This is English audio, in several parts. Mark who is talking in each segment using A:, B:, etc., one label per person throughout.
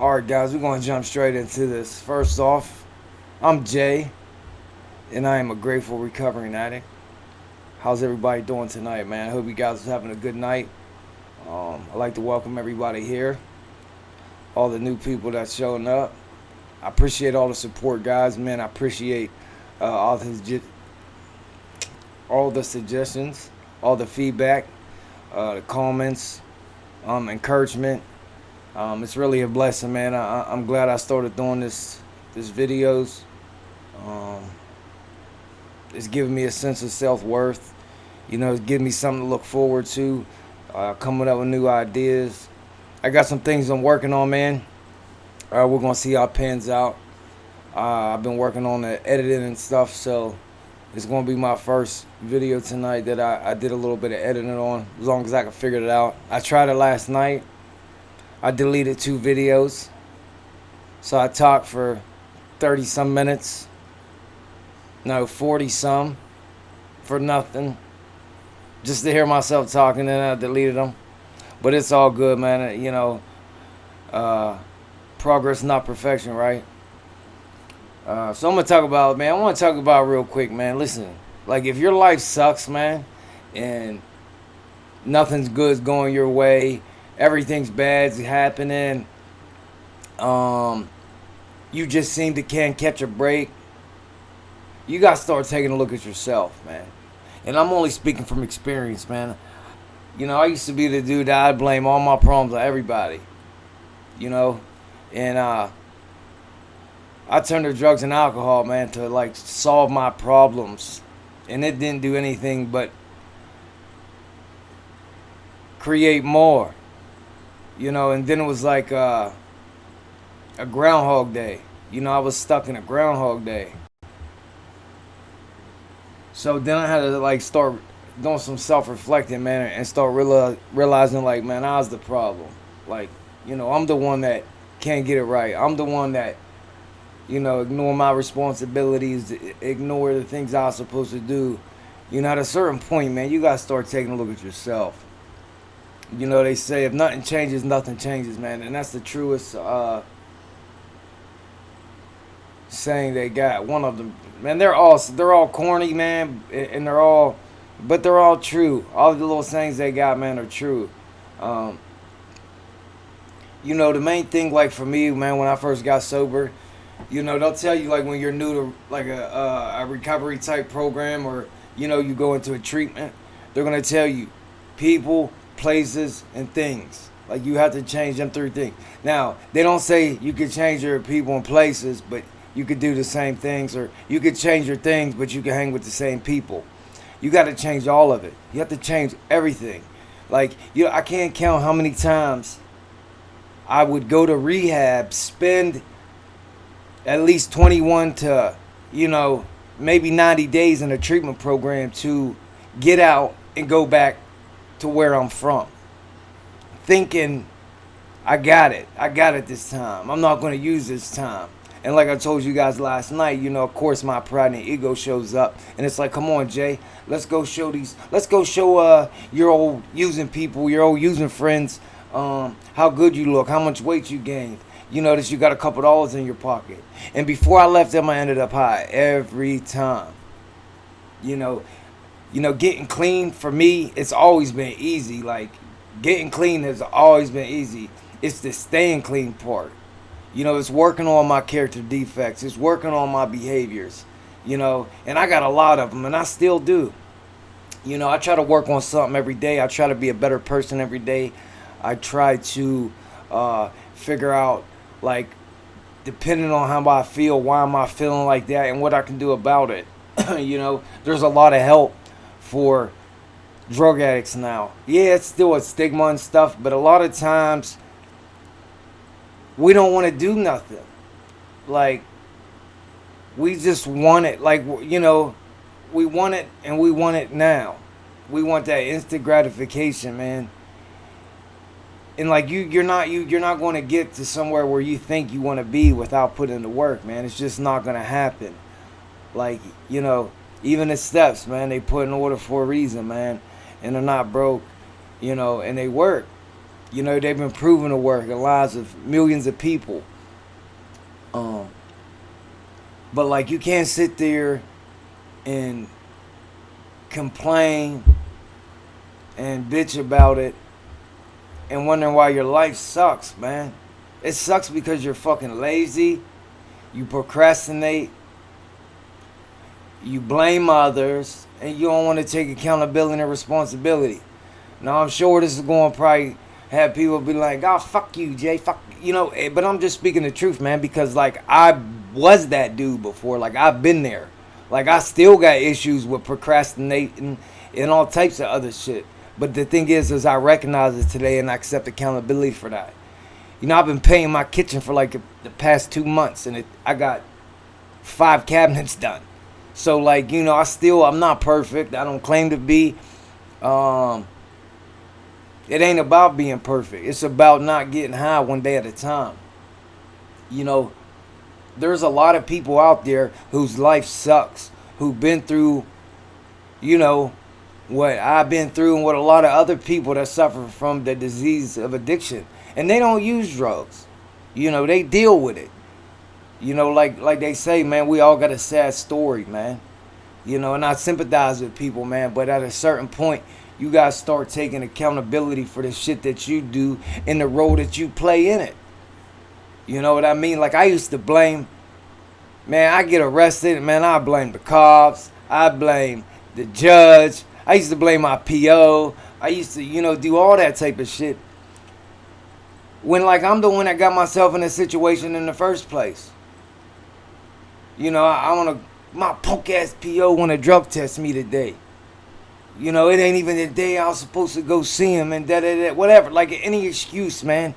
A: Alright, guys, we're going to jump straight into this. First off, I'm Jay, and I am a grateful recovering addict. How's everybody doing tonight, man? I hope you guys are having a good night. I'd like to welcome everybody here, all the new people that's showing up. I appreciate all the support, guys. Man, I appreciate uh, all, the, all the suggestions, all the feedback, the comments, encouragement. It's really a blessing, man. I'm glad I started doing this videos. Um, it's giving me a sense of self-worth. It's giving me something to look forward to. Coming up with new ideas. I got some things I'm working on, man. We're gonna see how it pans out. I've been working on the editing and stuff, so it's gonna be my first video tonight that I did a little bit of editing on, as long as I can figure it out. I tried it last night. I deleted 2 videos. So I talked for 30 some minutes. No, 40 some. For nothing. Just to hear myself talking, and I deleted them. But it's all good, man. Progress, not perfection, right? So I'm going to talk about, man, I want to talk about real quick, man. Listen, like if your life sucks, man, and nothing's good going your way, everything's bad happening, you just seem to can't catch a break, you got to start taking a look at yourself, man. And I'm only speaking from experience, man. I used to be the dude that I'd blame all my problems on everybody, and I turned to drugs and alcohol, man, to like solve my problems, and it didn't do anything but create more, and then it was like a Groundhog Day. I was stuck in a Groundhog Day. So then I had to like start doing some self-reflecting, man, and start realizing like, man, I was the problem. Like, I'm the one that can't get it right. I'm the one that, ignore my responsibilities, ignore the things I was supposed to do. At a certain point, man, you gotta start taking a look at yourself. They say if nothing changes, nothing changes, man, and that's the truest saying they got. One of them, man, they're all corny, man, and but they're all true. All the little sayings they got, man, are true. The main thing, like for me, man, when I first got sober, they'll tell you like when you're new to like a recovery type program, or you go into a treatment, they're gonna tell you people, places, and things. Like you have to change them 3 things. Now they don't say you could change your people and places, but you could do the same things, or you could change your things, but you can hang with the same people. You got to change all of it. You have to change everything. Like I can't count how many times I would go to rehab, spend at least 21 to, maybe 90 days in a treatment program to get out and go back to where I'm from. Thinking, I got it this time. I'm not going to use this time. And like I told you guys last night, of course my pride and ego shows up. And it's like, come on, Jay, let's go show your old using people, your old using friends, how good you look, how much weight you gained. That you got a couple dollars in your pocket. And before I left them, I ended up high every time. Getting clean for me, it's always been easy. Like getting clean has always been easy. It's the staying clean part. It's working on my character defects. It's working on my behaviors. And I got a lot of them, and I still do. I try to work on something every day. I try to be a better person every day. I try to figure out, like, depending on how I feel, why am I feeling like that, and what I can do about it. There's a lot of help for drug addicts now. Yeah, it's still a stigma and stuff, but a lot of times we don't want to do nothing. Like, we just want it. Like, we want it, and we want it now. We want that instant gratification, man. And like you're not going to get to somewhere where you think you want to be without putting in the work, man. It's just not going to happen. Like, even the steps, man, they put in order for a reason, man. And they're not broke, and they work. You know, they've been proven to work in the lives of millions of people. Um, but like, you can't sit there and complain and bitch about it and wondering why your life sucks, man. It sucks because you're fucking lazy, you procrastinate, you blame others, and you don't want to take accountability and responsibility. Now, I'm sure this is going to probably have people be like, oh, fuck you, Jay, fuck, you know, but I'm just speaking the truth, man, because, like, I was that dude before. Like, I've been there. Like, I still got issues with procrastinating and all types of other shit. But the thing is I recognize it today and I accept accountability for that. You know, I've been painting my kitchen for, like, the past 2 months, and I got 5 cabinets done. So, like, you know, I'm not perfect. I don't claim to be. It ain't about being perfect. It's about not getting high one day at a time. You know, there's a lot of people out there whose life sucks, who've been through, you know, what I've been through and what a lot of other people that suffer from the disease of addiction. And they don't use drugs. You know, they deal with it. You know, like they say, man, we all got a sad story, man. You know, and I sympathize with people, man. But at a certain point, you got to start taking accountability for the shit that you do and the role that you play in it. You know what I mean? Like, I used to blame, man, I get arrested, man, I blame the cops. I blame the judge. I used to blame my PO. I used to, you know, do all that type of shit. When, like, I'm the one that got myself in a situation in the first place. You know, I want to, my punk ass PO want to drug test me today. You know, it ain't even the day I was supposed to go see him and whatever. Like, any excuse, man.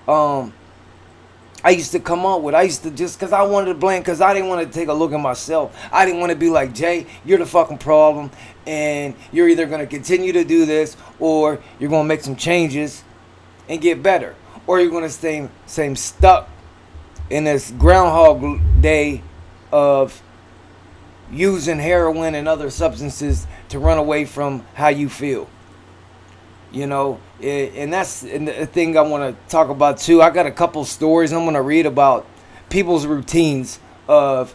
A: I used to come up with. I used to just, because I wanted to blame, because I didn't want to take a look at myself. I didn't want to be like, Jay, you're the fucking problem, and you're either going to continue to do this, or you're going to make some changes and get better. Or you're going to stay stuck in this Groundhog Day of using heroin and other substances to run away from how you feel. You know, and that's the thing I want to talk about too. I got a couple stories I'm going to read about people's routines of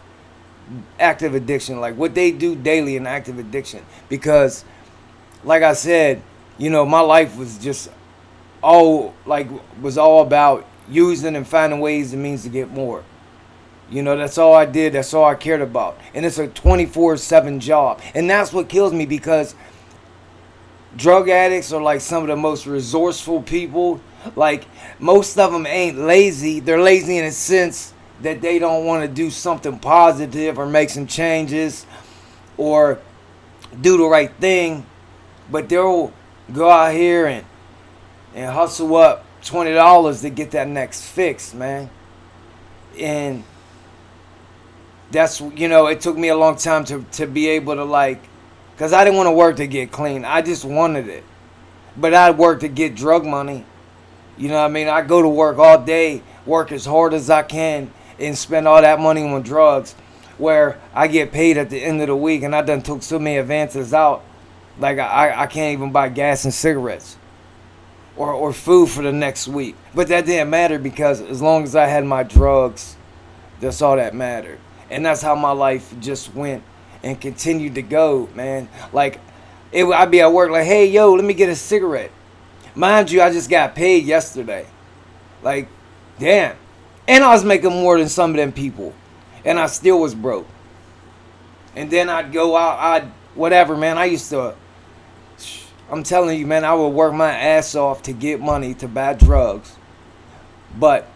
A: active addiction, like what they do daily in active addiction. Because, like I said, you know, my life was all about using and finding ways and means to get more. You know, that's all I did. That's all I cared about. And it's a 24/7 job. And that's what kills me, because drug addicts are like some of the most resourceful people. Like, most of them ain't lazy. They're lazy in a sense that they don't want to do something positive or make some changes or do the right thing. But they'll go out here and hustle up $20 to get that next fix, man. And that's, you know, it took me a long time to be able to, like, because I didn't want to work to get clean. I just wanted it. But I'd work to get drug money. You know what I mean? I go to work all day, work as hard as I can, and spend all that money on drugs, where I get paid at the end of the week, and I done took so many advances out. Like, I can't even buy gas and cigarettes or food for the next week. But that didn't matter, because as long as I had my drugs, that's all that mattered. And that's how my life just went and continued to go, man. Like, I'd be at work like, hey, yo, let me get a cigarette. Mind you, I just got paid yesterday. Like, damn. And I was making more than some of them people. And I still was broke. And then I'd go out, whatever, man. I'm telling you, man, I would work my ass off to get money to buy drugs. But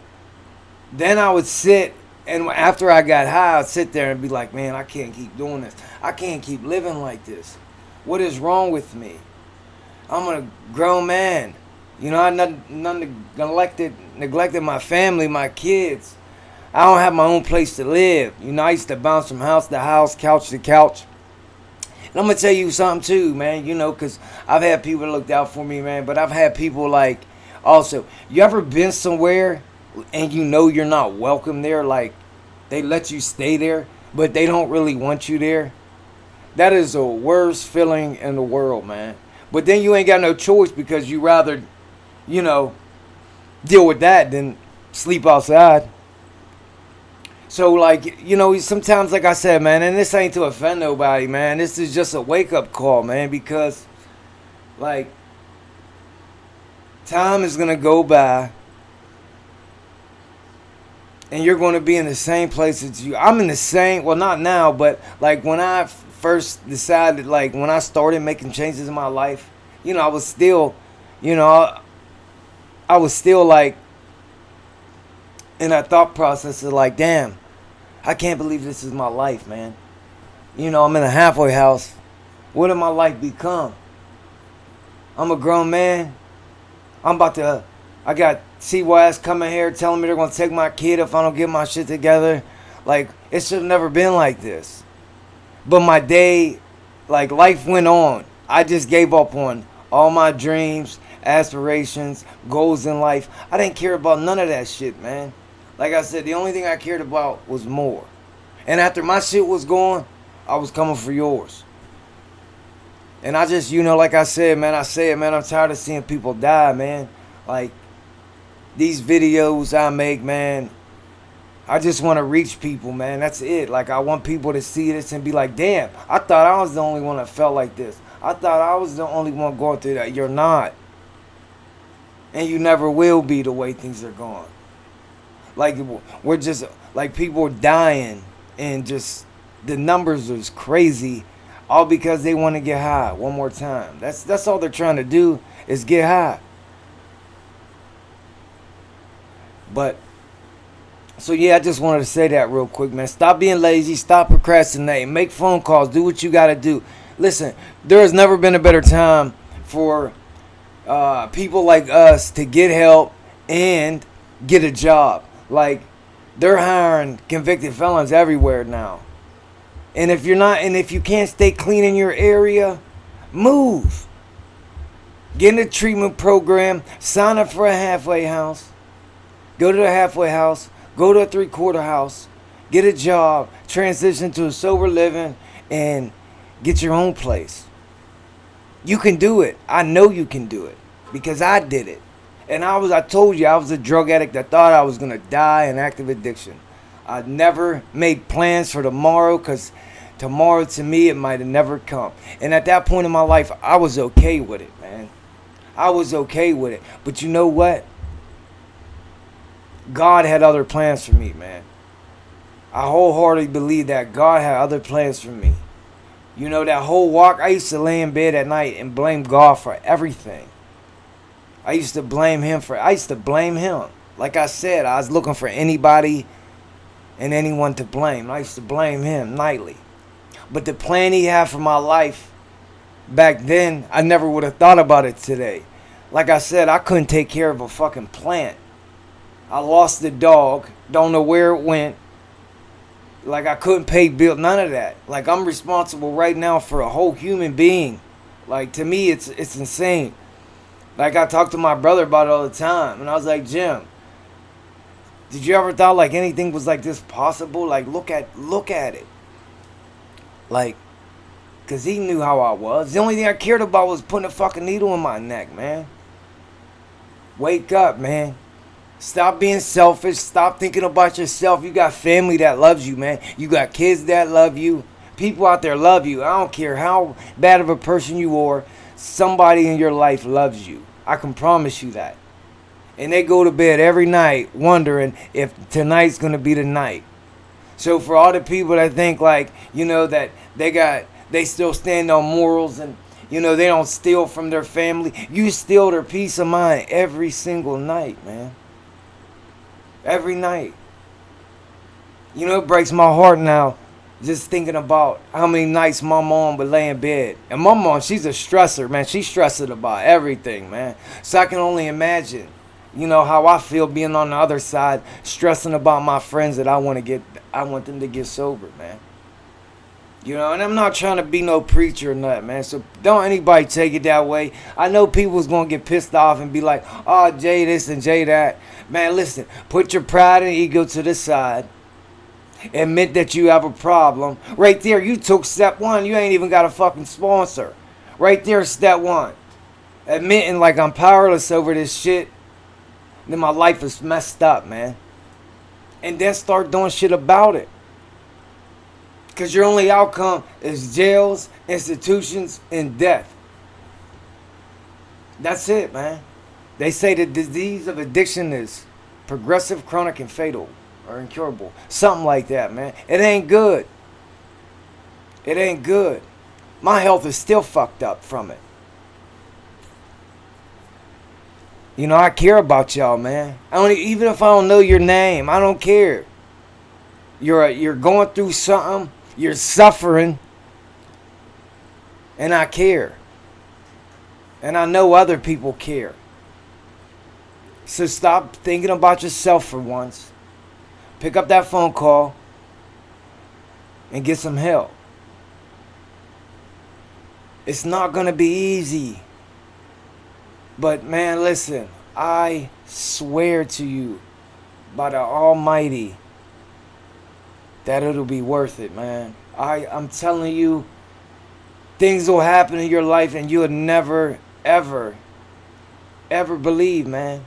A: then I would sit, and after I got high, I'd sit there and be like, man, I can't keep doing this. I can't keep living like this. What is wrong with me? I'm a grown man. You know, I neglected my family, my kids. I don't have my own place to live. You know, I used to bounce from house to house, couch to couch. And I'm going to tell you something too, man, you know, because I've had people that looked out for me, man. But I've had people like, also, you ever been somewhere and you know you're not welcome there? Like, they let you stay there, but they don't really want you there. That is the worst feeling in the world, man. But then you ain't got no choice, because you rather, you know, deal with that than sleep outside. So, like, sometimes, like I said, man, and this ain't to offend nobody, man. This is just a wake up call, man, because, like, time is going to go by and you're going to be in the same place as you. I'm in the same, well, not now, but, like, when I first decided, like, when I started making changes in my life, I was still, I was still, like, in that thought process of, like, damn, I can't believe this is my life, man. I'm in a halfway house. What did my life become? I'm a grown man. I got CYS coming here telling me they're going to take my kid if I don't get my shit together. Like, it should have never been like this. But my day, like, life went on. I just gave up on all my dreams, aspirations, goals in life. I didn't care about none of that shit, man. Like I said, the only thing I cared about was more. And after my shit was gone, I was coming for yours. And I just, like I said, man, I'm tired of seeing people die, man. Like, these videos I make, man, I just want to reach people, man. That's it. Like, I want people to see this and be like, damn, I thought I was the only one that felt like this. I thought I was the only one going through that. You're not. And you never will be the way things are going. Like, we're just, like, people are dying and just, the numbers is crazy, all because they want to get high one more time. That's all they're trying to do is get high. But, so yeah, I just wanted to say that real quick, man. Stop being lazy. Stop procrastinating. Make phone calls. Do what you got to do. Listen, there has never been a better time for people like us to get help and get a job. Like, they're hiring convicted felons everywhere now. And if you can't stay clean in your area, move. Get in a treatment program. Sign up for a halfway house. Go to the halfway house. Go to a 3/4 house. Get a job. Transition to a sober living and get your own place. You can do it. I know you can do it because I did it. And I told you, I was a drug addict that thought I was going to die in active addiction. I never made plans for tomorrow because tomorrow to me, it might have never come. And at that point in my life, I was okay with it, man. I was okay with it. But you know what? God had other plans for me, man. I wholeheartedly believe that God had other plans for me. That whole walk, I used to lay in bed at night and blame God for everything. I used to blame him. Like I said, I was looking for anybody and anyone to blame. I used to blame him nightly. But the plan he had for my life back then, I never would have thought about it today. Like I said, I couldn't take care of a fucking plant. I lost the dog. Don't know where it went. Like, I couldn't pay bills. None of that. Like, I'm responsible right now for a whole human being. Like, to me, it's insane. Like, I talk to my brother about it all the time. And I was like, Jim, did you ever thought, like, anything was, like, this possible? Like, look at it. Like, because he knew how I was. The only thing I cared about was putting a fucking needle in my neck, man. Wake up, man. Stop being selfish. Stop thinking about yourself. You got family that loves you, man. You got kids that love you. People out there love you. I don't care how bad of a person you are. Somebody in your life loves you. I can promise you that. And they go to bed every night wondering if tonight's going to be the night. So for all the people that think like, that they still stand on morals and, they don't steal from their family. You steal their peace of mind every single night, man. Every night. It breaks my heart now just thinking about how many nights my mom would lay in bed. And my mom, she's a stressor, man. She's stressing about everything, man. So I can only imagine, how I feel being on the other side, stressing about my friends that I want them to get sober, man. And I'm not trying to be no preacher or nothing, man. So don't anybody take it that way. I know people's going to get pissed off and be like, oh, Jay this and Jay that. Man, listen, put your pride and ego to the side. Admit that you have a problem. Right there, you took step one. You ain't even got a fucking sponsor. Right there, step one. Admitting like I'm powerless over this shit. then my life is messed up, man. And then start doing shit about it. Because your only outcome is jails, institutions, and death. That's it, man. They say the disease of addiction is progressive, chronic, and fatal. Or incurable. Something like that, man. It ain't good. It ain't good. My health is still fucked up from it. You know, I care about y'all, man. Even if I don't know your name, I don't care. You're going through something. You're suffering. And I care. And I know other people care. So stop thinking about yourself for once. Pick up that phone call and get some help. It's not going to be easy. But man, listen, I swear to you by the Almighty that it'll be worth it, man. I'm telling you, things will happen in your life and you'll never, ever, ever believe, man.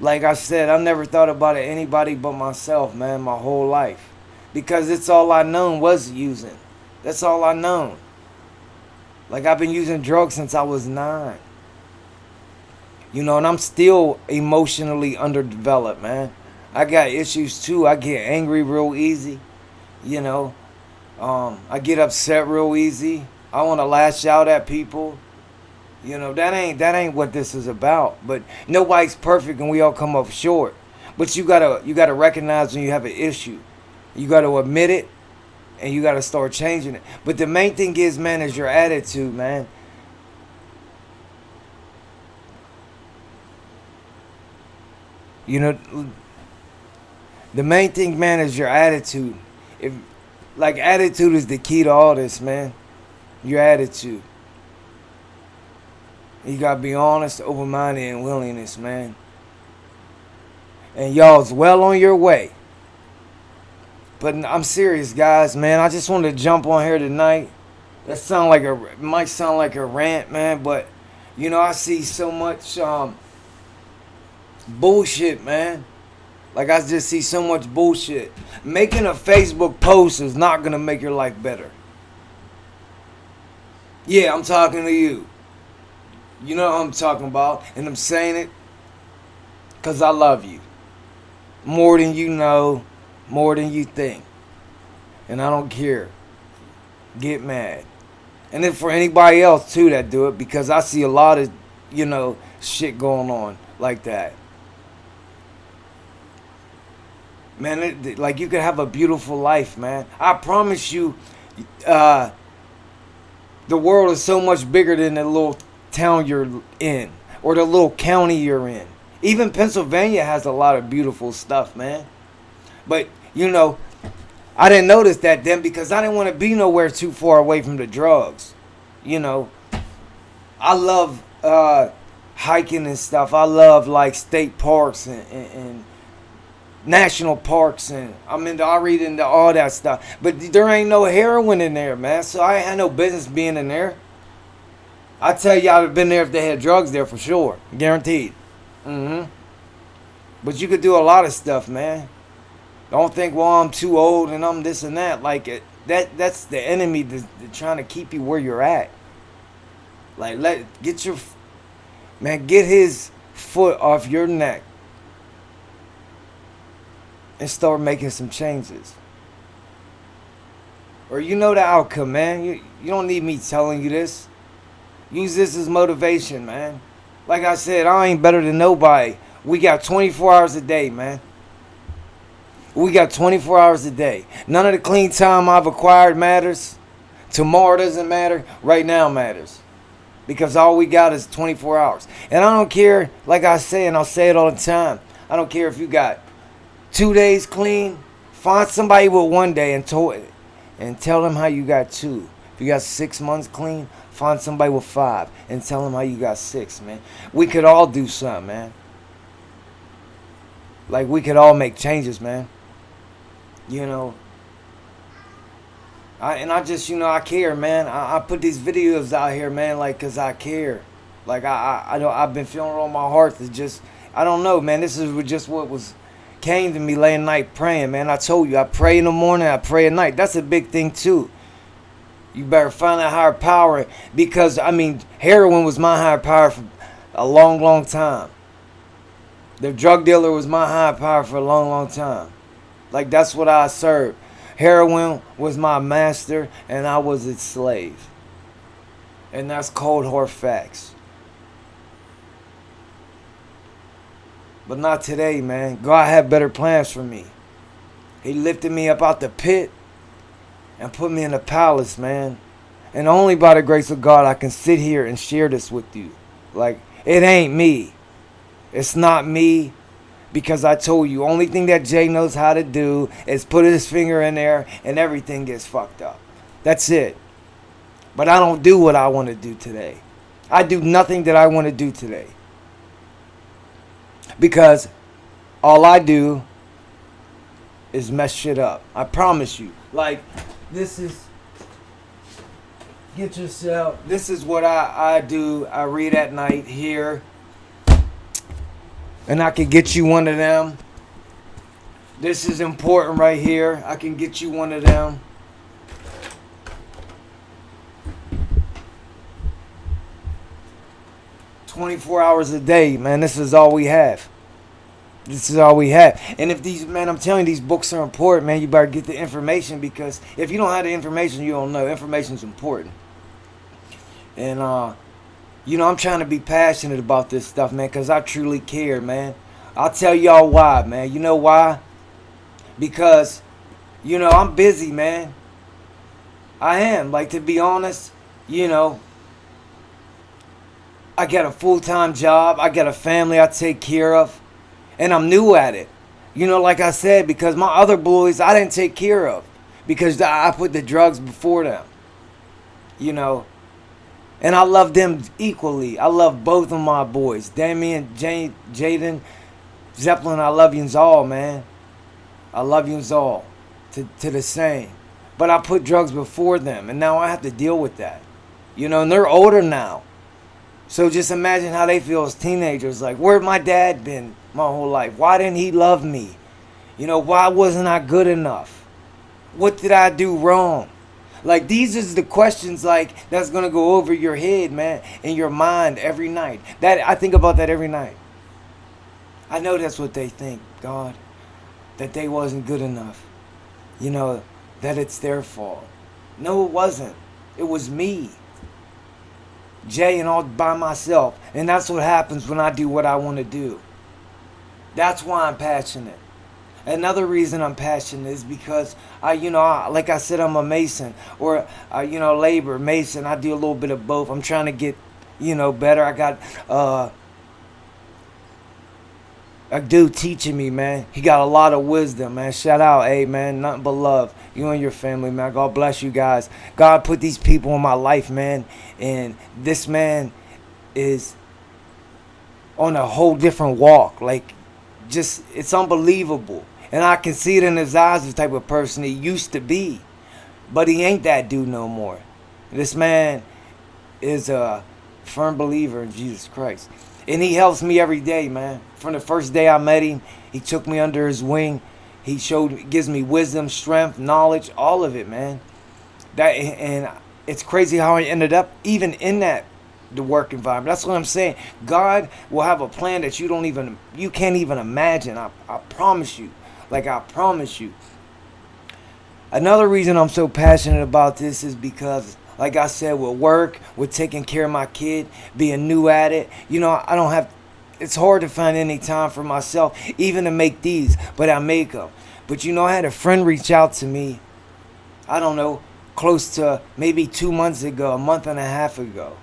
A: Like I said, I never thought about it anybody but myself, man, my whole life. Because it's all I known was using. That's all I known. Like I've been using drugs since I was 9. You know, and I'm still emotionally underdeveloped, man. I got issues too. I get angry real easy. You know, I get upset real easy. I want to lash out at people. You know, that ain't what this is about. But nobody's perfect and we all come up short. But you gotta recognize when you have an issue. You gotta admit it and you gotta start changing it. But the main thing is, man, is your attitude, man. You know, the main thing, man, is your attitude. Attitude is the key to all this, man. Your attitude. You gotta be honest, open-minded, and willingness, man. And y'all's well on your way. But I'm serious, guys, man. I just wanted to jump on here tonight. That might sound like a rant, man, but you know, I see so much bullshit, man. Like I just see so much bullshit. Making a Facebook post is not gonna make your life better. Yeah, I'm talking to you. You know what I'm talking about. And I'm saying it because I love you. More than you know. More than you think. And I don't care. Get mad. And then for anybody else too that do it. Because I see a lot of, you know, shit going on like that. Man, like you could have a beautiful life, man. I promise you, the world is so much bigger than the little town you're in or the little county you're in. Even Pennsylvania has a lot of beautiful stuff, man. But you know, I didn't notice that then because I didn't want to be nowhere too far away from the drugs. You know, I love hiking and stuff. I love like state parks and national parks, and I read into all that stuff. But there ain't no heroin in there, man. So I ain't had no business being in there. I tell you, I'd have been there if they had drugs there for sure. Guaranteed. But you could do a lot of stuff, man. Don't think, well, I'm too old and I'm this and that. Like, that's the enemy that's trying to keep you where you're at. Like, get his foot off your neck and start making some changes. Or you know the outcome, man. You don't need me telling you this. Use this as motivation, man. Like I said, I ain't better than nobody. We got 24 hours a day, man. We got 24 hours a day. None of the clean time I've acquired matters. Tomorrow doesn't matter. Right now matters. Because all we got is 24 hours. And I don't care, like I say, and I'll say it all the time. I don't care if you got 2 days clean. Find somebody with 1 day and tell them how you got 2. If you got 6 months clean, find somebody with 5 and tell them how you got 6, man. We could all do something, man. Like, we could all make changes, man. You know. I care, man. I put these videos out here, man, like, because I care. Like I don't, I've been feeling it on my heart to just, I don't know, man. This is just what was came to me late at night praying, man. I told you, I pray in the morning, I pray at night. That's a big thing too. You better find that higher power, because I mean, heroin was my higher power for a long, long time. The drug dealer was my higher power for a long, long time. Like, that's what I served. Heroin was my master, and I was its slave. And that's cold hard facts. But not today, man. God had better plans for me. He lifted me up out the pit and put me in the palace, man. And only by the grace of God I can sit here and share this with you. Like, it ain't me. It's not me. Because I told you, only thing that Jay knows how to do is put his finger in there and everything gets fucked up. That's it. But I don't do what I want to do today. I do nothing that I want to do today. Because all I do is mess shit up. I promise you. Like, this is, get yourself, this is what I do. I read at night here. And I can get you one of them. This is important right here. I can get you one of them. "24 hours a day, man. This is all we have. This is all we have." And if these, man, I'm telling you, these books are important, man. You better get the information, because if you don't have the information, you don't know. Information's important. And you know, I'm trying to be passionate about this stuff, man, because I truly care, man. I'll tell y'all why, man. You know why? Because, you know, I'm busy, man. I am. Like, to be honest, you know, I got a full-time job. I got a family I take care of. And I'm new at it. You know, like I said, because my other boys, I didn't take care of. Because I put the drugs before them. You know. And I love them equally. I love both of my boys. Damien, Jaden, Zeppelin, I love yous all, man. I love yous all. To the same. But I put drugs before them. And now I have to deal with that. You know, and they're older now. So just imagine how they feel as teenagers. Like, where'd my dad been my whole life? Why didn't he love me? You know, why wasn't I good enough? What did I do wrong? Like, these is the questions, like, that's going to go over your head, man, in your mind every night. That I think about that every night. I know that's what they think, God, that they wasn't good enough. You know, that it's their fault. No, it wasn't. It was me. Jay and all by myself. And that's what happens when I do what I want to do. That's why I'm passionate. Another reason I'm passionate is because like I said, I'm a mason, or labor, mason. I do a little bit of both. I'm trying to get, better. I got a dude teaching me, man. He got a lot of wisdom, man. Shout out, hey, man. Nothing but love. You and your family, man. God bless you guys. God put these people in my life, man. And this man is on a whole different walk. Like, just, it's unbelievable. And I can see it in his eyes, the type of person he used to be. But he ain't that dude no more. This man is a firm believer in Jesus Christ. And he helps me every day, man. From the first day I met him, he took me under his wing. He gives me wisdom, strength, knowledge, all of it, man. And it's crazy how I ended up even in the work environment. That's what I'm saying. God will have a plan that you can't even imagine. I promise you. Like, I promise you. Another reason I'm so passionate about this is because, like I said, with work, with taking care of my kid, being new at it, it's hard to find any time for myself, even to make these, but I make them. But I had a friend reach out to me, I don't know, close to maybe 2 months ago, a month and a half ago.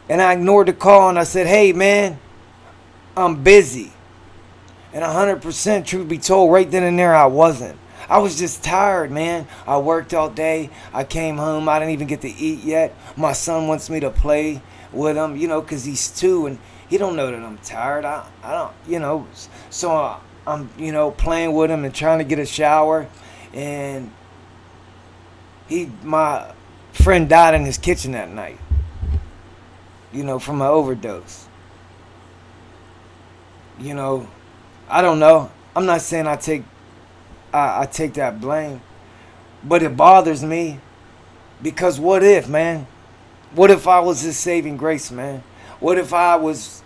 A: And I ignored the call and I said, hey, man, I'm busy. And 100%, truth be told, right then and there, I wasn't. I was just tired, man. I worked all day. I came home. I didn't even get to eat yet. My son wants me to play with him, because he's 2 and he don't know that I'm tired. I don't, So I'm, playing with him and trying to get a shower. And my friend died in his kitchen that night. from an overdose. You know, I don't know. I'm not saying I take that blame, but it bothers me because what if, man? What if I was his saving grace, man? What if I was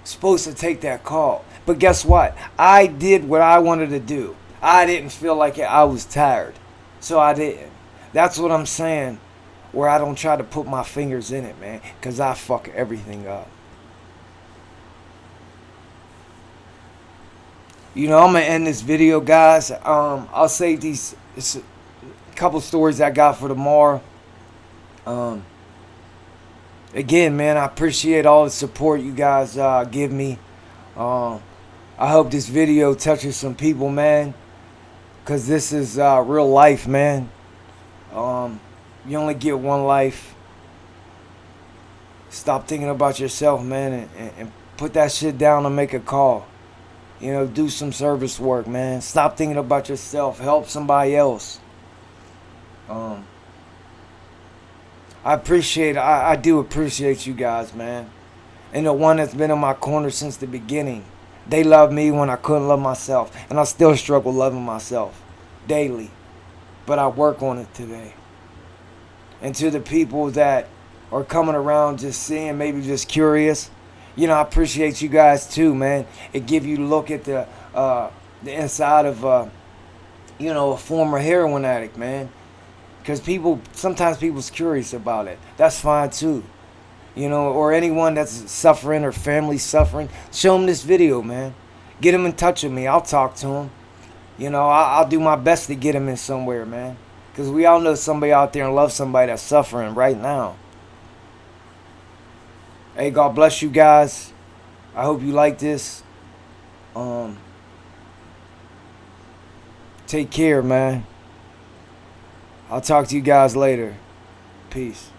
A: supposed to take that call? But guess what? I did what I wanted to do. I didn't feel like it. I was tired. So I didn't. That's what I'm saying. Where I don't try to put my fingers in it, man. Because I fuck everything up. I'm going to end this video, guys. I'll save these couple stories I got for tomorrow. Um, Again, man, I appreciate all the support you guys give me. Um, I hope this video touches some people, man, because this is real life, man. You only get one life. Stop thinking about yourself, man, and put that shit down and make a call. Do some service work, man. Stop thinking about yourself. Help somebody else. Um, I do appreciate you guys, man. And the one that's been in my corner since the beginning. They loved me when I couldn't love myself. And I still struggle loving myself daily. But I work on it today. And to the people that are coming around just seeing, maybe just curious, I appreciate you guys too, man. It give you a look at the inside of, a former heroin addict, man. Because sometimes people's curious about it. That's fine too. Or anyone that's suffering or family suffering, show them this video, man. Get them in touch with me. I'll talk to them. I'll do my best to get them in somewhere, man. Because we all know somebody out there and love somebody that's suffering right now. Hey, God bless you guys. I hope you like this. Take care, man. I'll talk to you guys later. Peace.